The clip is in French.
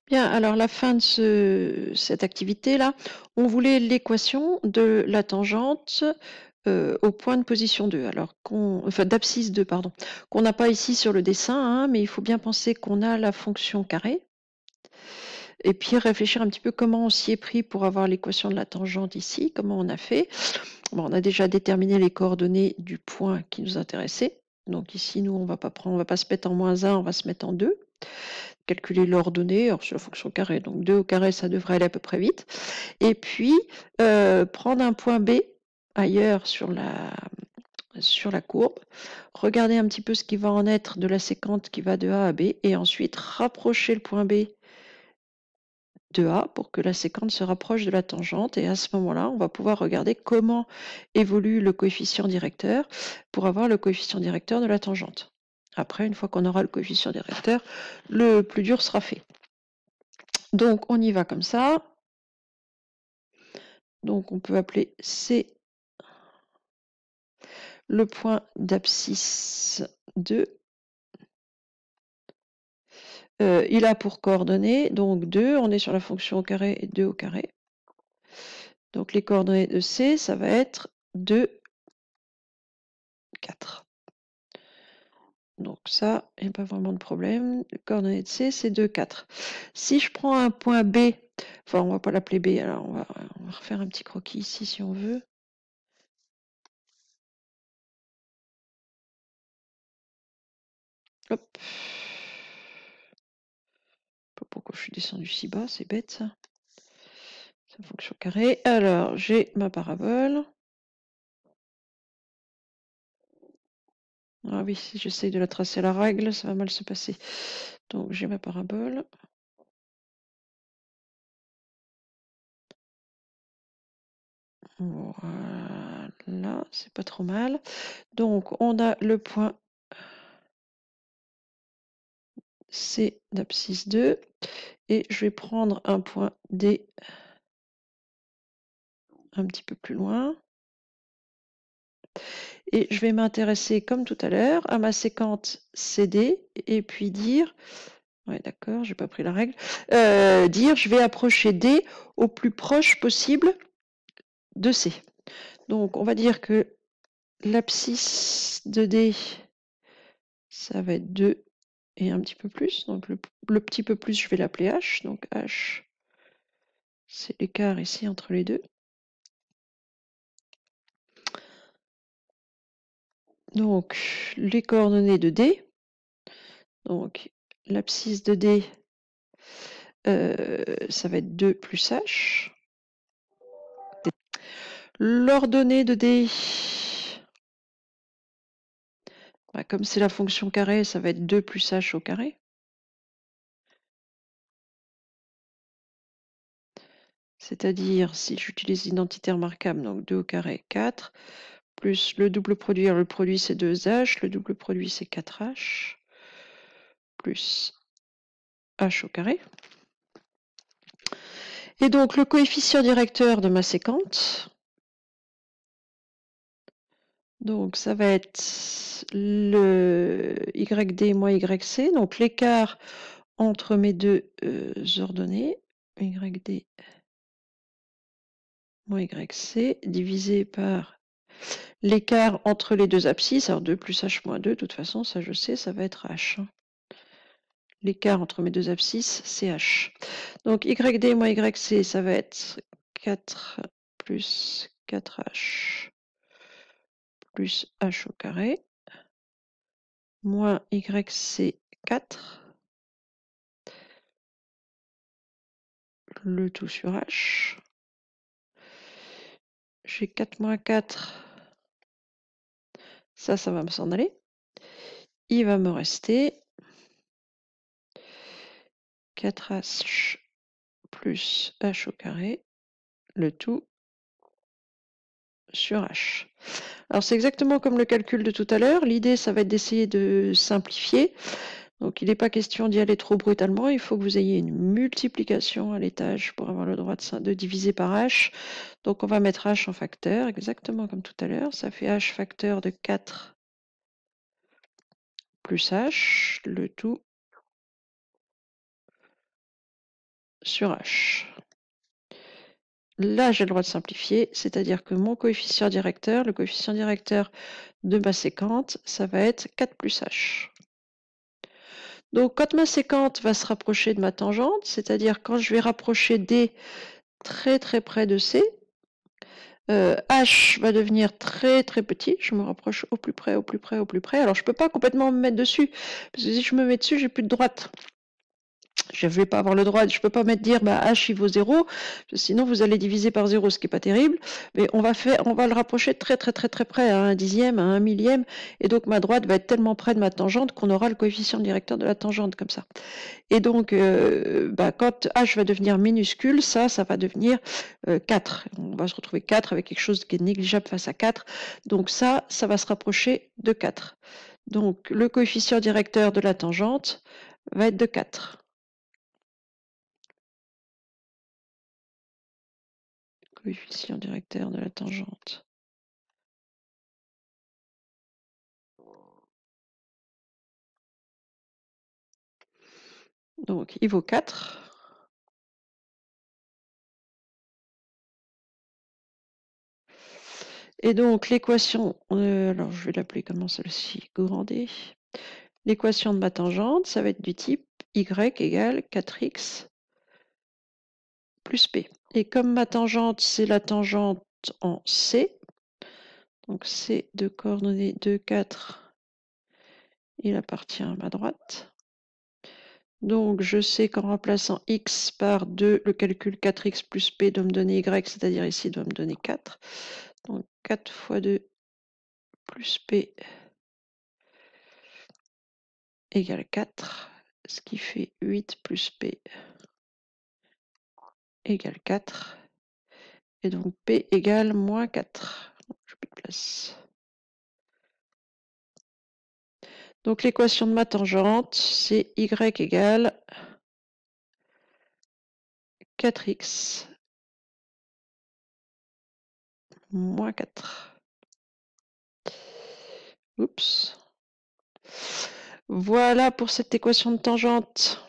Bien, alors la fin de cette activité-là, on voulait l'équation de la tangente au point de position 2, alors enfin d'abscisse 2, pardon, qu'on n'a pas ici sur le dessin, hein, mais il faut bien penser qu'on a la fonction carré, et puis réfléchir un petit peu comment on s'y est pris pour avoir l'équation de la tangente ici, comment on a fait. Bon, on a déjà déterminé les coordonnées du point qui nous intéressait. Donc ici, nous, on va pas se mettre en -1, on va se mettre en 2. Calculer l'ordonnée, alors c'est la fonction carré, donc 2 au carré, ça devrait aller à peu près vite. Et puis, prendre un point B ailleurs sur la courbe, regarder un petit peu ce qui va en être de la séquente qui va de A à B, et ensuite rapprocher le point B de A pour que la séquente se rapproche de la tangente. Et à ce moment-là, on va pouvoir regarder comment évolue le coefficient directeur pour avoir le coefficient directeur de la tangente. Après, une fois qu'on aura le coefficient directeur, le plus dur sera fait. Donc, on y va comme ça. Donc, on peut appeler C le point d'abscisse 2. Il a pour coordonnées, donc 2, on est sur la fonction au carré et 2 au carré. Donc, les coordonnées de C, ça va être 2, 4. Donc ça, il n'y a pas vraiment de problème. Les coordonnées de C, c'est 2, 4. Si je prends un point B, enfin on va pas l'appeler B, alors on va refaire un petit croquis ici si on veut. Hop. Je sais pas pourquoi je suis descendu si bas, c'est bête ça. C'est une fonction carrée. Alors j'ai ma parabole. Ah oui, si j'essaye de la tracer à la règle, ça va mal se passer. Donc j'ai ma parabole. Voilà, c'est pas trop mal. Donc on a le point C d'abscisse 2 et je vais prendre un point D un petit peu plus loin. Et je vais m'intéresser, comme tout à l'heure, à ma séquente CD et puis dire, ouais d'accord, j'ai pas pris la règle, dire je vais approcher D au plus proche possible de C. Donc on va dire que l'abscisse de D, ça va être 2 et un petit peu plus. Donc le petit peu plus, je vais l'appeler H. Donc H, c'est l'écart ici entre les deux. Donc les coordonnées de D, donc l'abscisse de D, ça va être 2 plus H. L'ordonnée de D, bah, comme c'est la fonction carré, ça va être 2 plus H au carré. C'est-à-dire, si j'utilise l'identité remarquable, donc 2 au carré, 4, plus le double produit, alors le produit c'est 2H, le double produit c'est 4H, plus H au carré. Et donc le coefficient directeur de ma séquente, donc ça va être le YD moins YC, donc l'écart entre mes deux ordonnées, YD moins YC, divisé par l'écart entre les deux abscisses, alors 2 plus H moins 2, de toute façon, ça je sais, ça va être H. L'écart entre mes deux abscisses, c'est H. Donc YD moins YC, ça va être 4 plus 4H plus H au carré, moins YC 4, le tout sur H. J'ai 4 moins 4, ça va me s'en aller. Il va me rester 4H plus H au carré, le tout sur H. Alors c'est exactement comme le calcul de tout à l'heure. L'idée, ça va être d'essayer de simplifier. Donc il n'est pas question d'y aller trop brutalement. Il faut que vous ayez une multiplication à l'étage pour avoir le droit de diviser par H. Donc on va mettre H en facteur, exactement comme tout à l'heure. Ça fait H facteur de 4 plus H, le tout sur h. Là, j'ai le droit de simplifier, c'est-à-dire que mon coefficient directeur, le coefficient directeur de ma séquente, ça va être 4 plus h. Donc, quand ma séquente va se rapprocher de ma tangente, c'est-à-dire quand je vais rapprocher D très très près de C, H va devenir très très petit, je me rapproche au plus près, au plus près, au plus près. Alors, je ne peux pas complètement me mettre dessus, parce que si je me mets dessus, j'ai plus de droite. Je ne vais pas avoir le droit, je ne peux pas mettre dire bah, H il vaut 0, sinon vous allez diviser par 0, ce qui n'est pas terrible, mais on va le rapprocher très très très très près, à un dixième, à un millième, et donc ma droite va être tellement près de ma tangente qu'on aura le coefficient directeur de la tangente comme ça. Et donc quand H va devenir minuscule, ça va devenir 4. On va se retrouver 4 avec quelque chose qui est négligeable face à 4, donc ça va se rapprocher de 4. Donc le coefficient directeur de la tangente va être de 4. Coefficient directeur de la tangente. Donc, il vaut 4. Et donc, l'équation, alors je vais l'appeler comment celle-ci, grand D. L'équation de ma tangente, ça va être du type y égale 4x plus p. Et comme ma tangente, c'est la tangente en C, donc C de coordonnées 2, 4, il appartient à ma droite. Donc, je sais qu'en remplaçant x par 2, le calcul 4x plus p doit me donner y, c'est-à-dire ici doit me donner 4. Donc, 4 fois 2 plus p égale 4, ce qui fait 8 plus p égale 4. Et donc, p égale moins 4. Je n'ai plus de place. Donc, l'équation de ma tangente, c'est y égale 4x moins 4. Oups. Voilà pour cette équation de tangente.